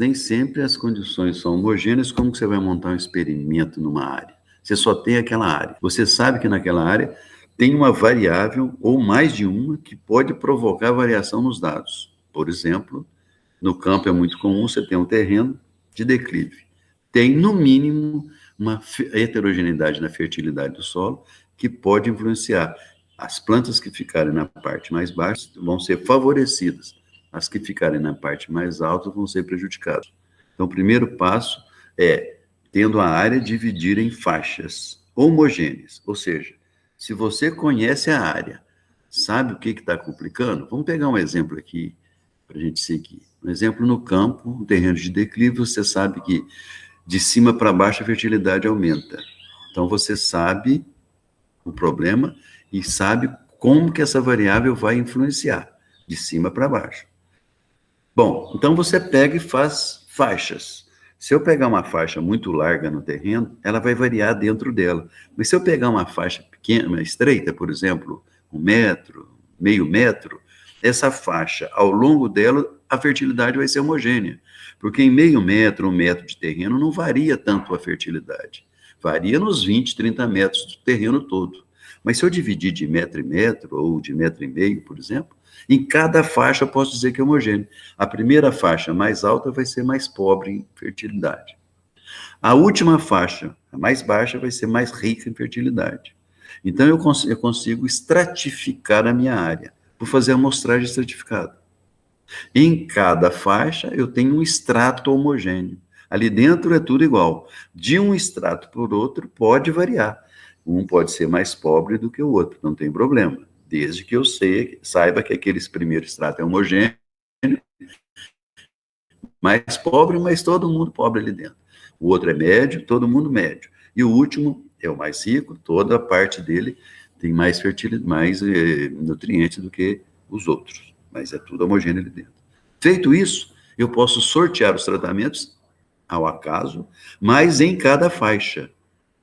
nem sempre as condições são homogêneas. Como que você vai montar um experimento numa área? Você só tem aquela área. Você sabe que naquela área tem uma variável, ou mais de uma, que pode provocar variação nos dados. Por exemplo, no campo é muito comum você ter um terreno de declive. Tem, no mínimo, uma heterogeneidade na fertilidade do solo que pode influenciar. As plantas que ficarem na parte mais baixa vão ser favorecidas. As que ficarem na parte mais alta vão ser prejudicadas. Então, o primeiro passo é, tendo a área, dividir em faixas homogêneas. Ou seja, se você conhece a área, sabe o que está complicando? Vamos pegar um exemplo aqui para a gente seguir. Um exemplo no campo, um terreno de declive, você sabe que de cima para baixo a fertilidade aumenta. Então, você sabe o problema e sabe como que essa variável vai influenciar, de cima para baixo. Bom, então você pega e faz faixas. Se eu pegar uma faixa muito larga no terreno, ela vai variar dentro dela. Mas se eu pegar uma faixa pequena, estreita, por exemplo, 1 metro, meio metro, essa faixa, ao longo dela, a fertilidade vai ser homogênea. Porque em meio metro, 1 metro de terreno, não varia tanto a fertilidade. Varia nos 20, 30 metros do terreno todo. Mas se eu dividir de metro em metro, ou de metro e meio, por exemplo, em cada faixa eu posso dizer que é homogêneo. A primeira faixa mais alta vai ser mais pobre em fertilidade. A última faixa, a mais baixa, vai ser mais rica em fertilidade. Então eu consigo estratificar a minha área. Vou fazer a amostragem estratificada. Em cada faixa eu tenho um extrato homogêneo. Ali dentro é tudo igual. De um extrato por outro pode variar. Um pode ser mais pobre do que o outro, não tem problema. Desde que eu saiba que aquele primeiro extrato é homogêneo, mais pobre, mas todo mundo pobre ali dentro. O outro é médio, todo mundo médio. E o último é o mais rico, toda a parte dele tem mais fertilidade, mais nutrientes do que os outros. Mas é tudo homogêneo ali dentro. Feito isso, eu posso sortear os tratamentos ao acaso, mas em cada faixa.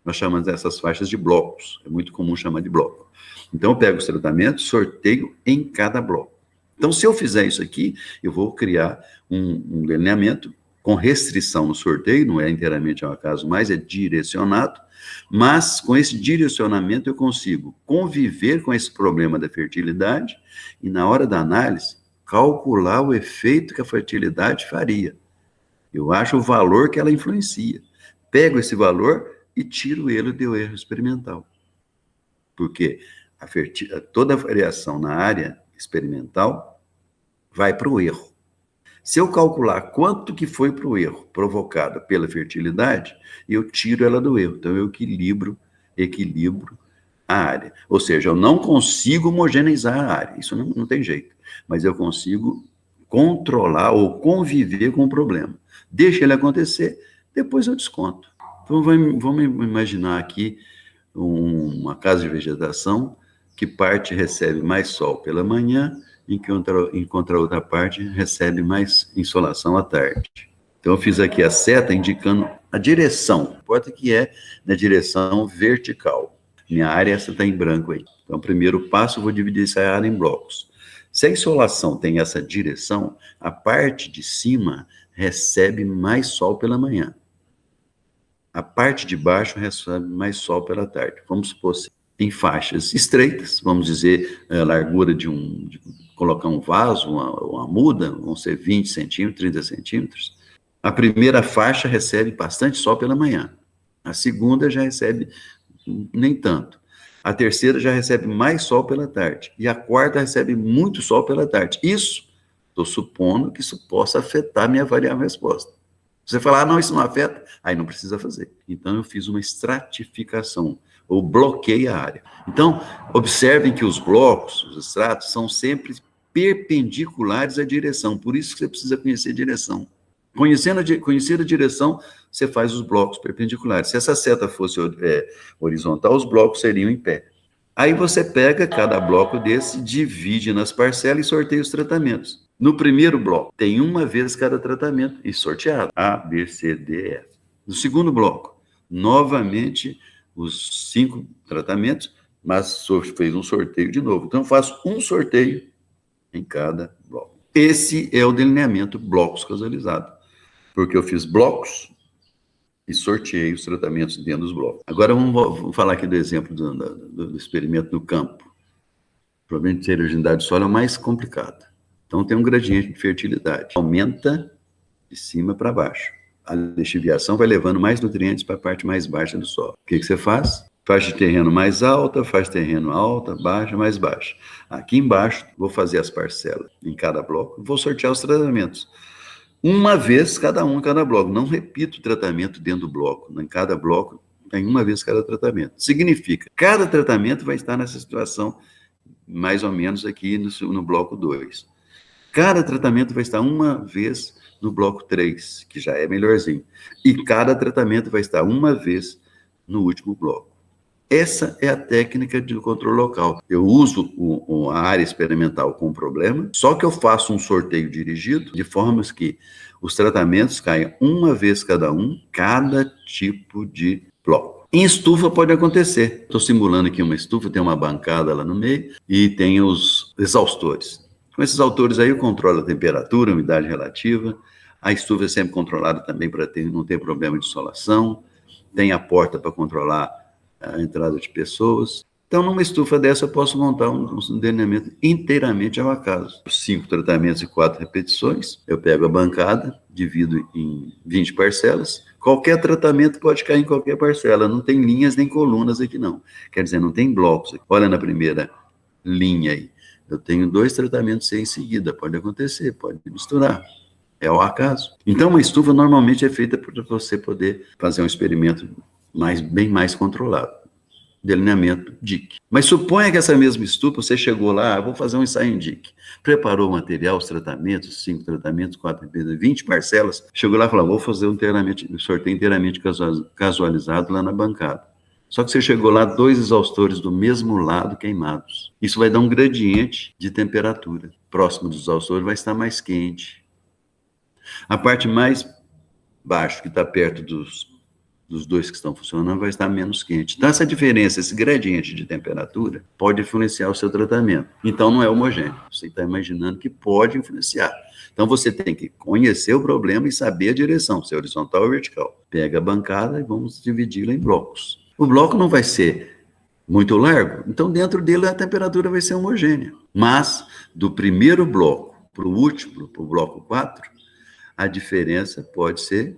Nós chamamos dessas faixas de blocos. É muito comum chamar de bloco. Então, eu pego os tratamentos, sorteio em cada bloco. Então, se eu fizer isso aqui, eu vou criar um delineamento com restrição no sorteio, não é inteiramente ao acaso, mas é direcionado, mas com esse direcionamento eu consigo conviver com esse problema da fertilidade e, na hora da análise, calcular o efeito que a fertilidade faria. Eu acho o valor que ela influencia. Pego esse valor e tiro ele do erro experimental. Porque toda a variação na área experimental vai para o erro. Se eu calcular quanto que foi para o erro provocado pela fertilidade, eu tiro ela do erro. Então, eu equilibro a área. Ou seja, eu não consigo homogeneizar a área. Isso não tem jeito. Mas eu consigo controlar ou conviver com o problema. Deixa ele acontecer, depois eu desconto. Então, vamos imaginar aqui uma casa de vegetação que parte recebe mais sol pela manhã, enquanto a outra parte recebe mais insolação à tarde. Então, eu fiz aqui a seta indicando a direção, importa que é na direção vertical. Minha área, essa está em branco aí. Então, primeiro passo, eu vou dividir essa área em blocos. Se a insolação tem essa direção, a parte de cima recebe mais sol pela manhã. A parte de baixo recebe mais sol pela tarde. Vamos supor assim, em faixas estreitas, vamos dizer, a largura de colocar um vaso, uma muda, vão ser 20 centímetros, 30 centímetros. A primeira faixa recebe bastante sol pela manhã. A segunda já recebe nem tanto. A terceira já recebe mais sol pela tarde. E a quarta recebe muito sol pela tarde. Isso, estou supondo que isso possa afetar minha variável resposta. Você falar, não, isso não afeta, aí não precisa fazer. Então, eu fiz uma estratificação, ou bloqueei a área. Então, observem que os blocos, os estratos, são sempre perpendiculares à direção, por isso que você precisa conhecer a direção. Conhecendo a direção, você faz os blocos perpendiculares. Se essa seta fosse horizontal, os blocos seriam em pé. Aí você pega cada bloco desse, divide nas parcelas e sorteia os tratamentos. No primeiro bloco, tem uma vez cada tratamento e sorteado. A, B, C, D, F. No segundo bloco, novamente, os 5 tratamentos, mas fez um sorteio de novo. Então, eu faço um sorteio em cada bloco. Esse é o delineamento blocos causalizado. porque eu fiz blocos e sorteei os tratamentos dentro dos blocos. Agora vamos falar aqui do exemplo do experimento no campo. O problema de heterogeneidade do solo é o mais complicado. Então tem um gradiente de fertilidade. Aumenta de cima para baixo. A lixiviação vai levando mais nutrientes para a parte mais baixa do solo. O que você faz? Faz de terreno mais alta, faz de terreno alta, baixa, mais baixa. Aqui embaixo, vou fazer as parcelas em cada bloco, vou sortear os tratamentos. Uma vez cada bloco. Não repito o tratamento dentro do bloco. Em cada bloco, tem uma vez cada tratamento. Significa, cada tratamento vai estar nessa situação, mais ou menos aqui no bloco 2. Cada tratamento vai estar uma vez no bloco 3, que já é melhorzinho. E cada tratamento vai estar uma vez no último bloco. Essa é a técnica de controle local. Eu uso a área experimental com problema, só que eu faço um sorteio dirigido, de formas que os tratamentos caiam uma vez cada tipo de bloco. Em estufa pode acontecer. Estou simulando aqui uma estufa, tem uma bancada lá no meio e tem os exaustores. Com esses exaustores aí eu controlo a temperatura, a umidade relativa. A estufa é sempre controlada também para não ter problema de insolação. Tem a porta para controlar a entrada de pessoas. Então, numa estufa dessa, eu posso montar um delineamento inteiramente ao acaso. 5 tratamentos e 4 repetições. Eu pego a bancada, divido em 20 parcelas. Qualquer tratamento pode cair em qualquer parcela. Não tem linhas nem colunas aqui, não. Quer dizer, não tem blocos aqui. Olha na primeira linha aí. Eu tenho 2 tratamentos em seguida. Pode acontecer, pode misturar. É ao acaso. Então, uma estufa normalmente é feita para você poder fazer um experimento bem mais controlado. Delineamento DIC. Mas suponha que essa mesma estufa, você chegou lá, vou fazer um ensaio em DIC. Preparou o material, os tratamentos, 5 tratamentos, 4 repetições, 20 parcelas. Chegou lá e falou, vou fazer um sorteio inteiramente casualizado lá na bancada. Só que você chegou lá, 2 exaustores do mesmo lado queimados. Isso vai dar um gradiente de temperatura. Próximo dos exaustores vai estar mais quente. A parte mais baixa, que está perto dos 2 que estão funcionando, vai estar menos quente. Então, essa diferença, esse gradiente de temperatura, pode influenciar o seu tratamento. Então, não é homogêneo. Você está imaginando que pode influenciar. Então, você tem que conhecer o problema e saber a direção, se é horizontal ou vertical. Pega a bancada e vamos dividi-la em blocos. O bloco não vai ser muito largo, então, dentro dele, a temperatura vai ser homogênea. Mas, do primeiro bloco para o último, para o bloco 4, a diferença pode ser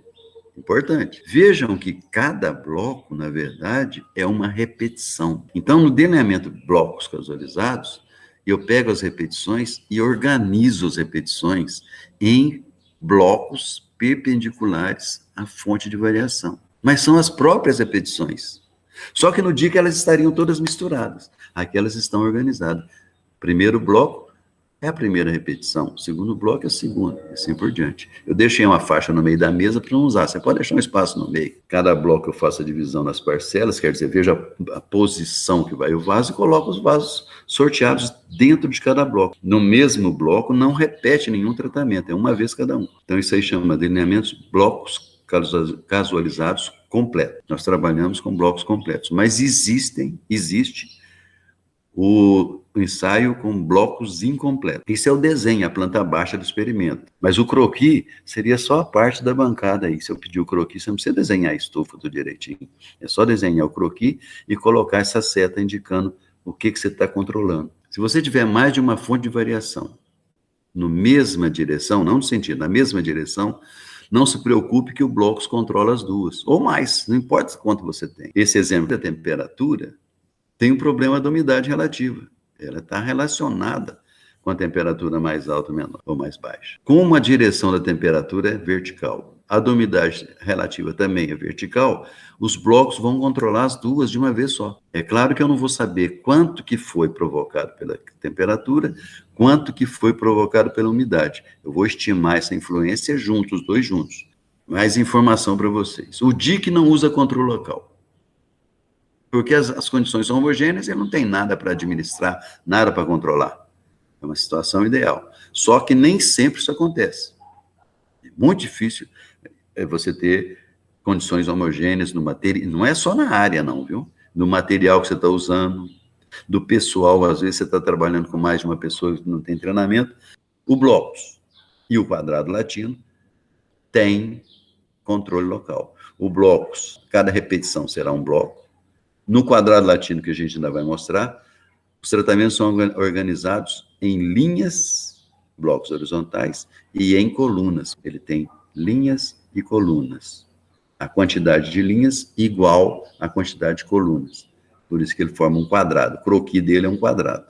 importante. Vejam que cada bloco, na verdade, é uma repetição. Então, no delineamento de blocos casualizados, eu pego as repetições e organizo as repetições em blocos perpendiculares à fonte de variação. Mas são as próprias repetições. Só que no dia que elas estariam todas misturadas. Aqui elas estão organizadas. Primeiro bloco é a primeira repetição, o segundo bloco é a segunda, e assim por diante. Eu deixei uma faixa no meio da mesa para não usar, você pode deixar um espaço no meio. Cada bloco eu faço a divisão nas parcelas, quer dizer, veja a posição que vai o vaso e coloco os vasos sorteados dentro de cada bloco. No mesmo bloco não repete nenhum tratamento, é uma vez cada um. Então isso aí chama de delineamentos blocos casualizados completos. Nós trabalhamos com blocos completos, mas existe o ensaio com blocos incompletos. Isso é o desenho, a planta baixa do experimento. Mas o croquis seria só a parte da bancada aí. Se eu pedir o croquis, você não precisa desenhar a estufa tudo direitinho. É só desenhar o croquis e colocar essa seta indicando o que você está controlando. Se você tiver mais de uma fonte de variação na mesma direção, não no sentido, na mesma direção, não se preocupe que o blocos controla as duas. Ou mais, não importa quanto você tem. Esse exemplo da temperatura tem um problema da umidade relativa. Ela está relacionada com a temperatura mais alta, menor ou mais baixa. Como a direção da temperatura é vertical, a da umidade relativa também é vertical, os blocos vão controlar as duas de uma vez só. É claro que eu não vou saber quanto que foi provocado pela temperatura, quanto que foi provocado pela umidade. Eu vou estimar essa influência juntos, os dois juntos. Mais informação para vocês. O DIC não usa controle local. Porque as condições são homogêneas e não tem nada para administrar, nada para controlar. É uma situação ideal. Só que nem sempre isso acontece. É muito difícil você ter condições homogêneas no material. Não é só na área, não, viu? No material que você está usando, do pessoal, às vezes você está trabalhando com mais de uma pessoa que não tem treinamento. O blocos e o quadrado latino têm controle local. O blocos, cada repetição será um bloco. No quadrado latino, que a gente ainda vai mostrar, os tratamentos são organizados em linhas, blocos horizontais, e em colunas. Ele tem linhas e colunas. A quantidade de linhas igual à quantidade de colunas. Por isso que ele forma um quadrado. O croquis dele é um quadrado.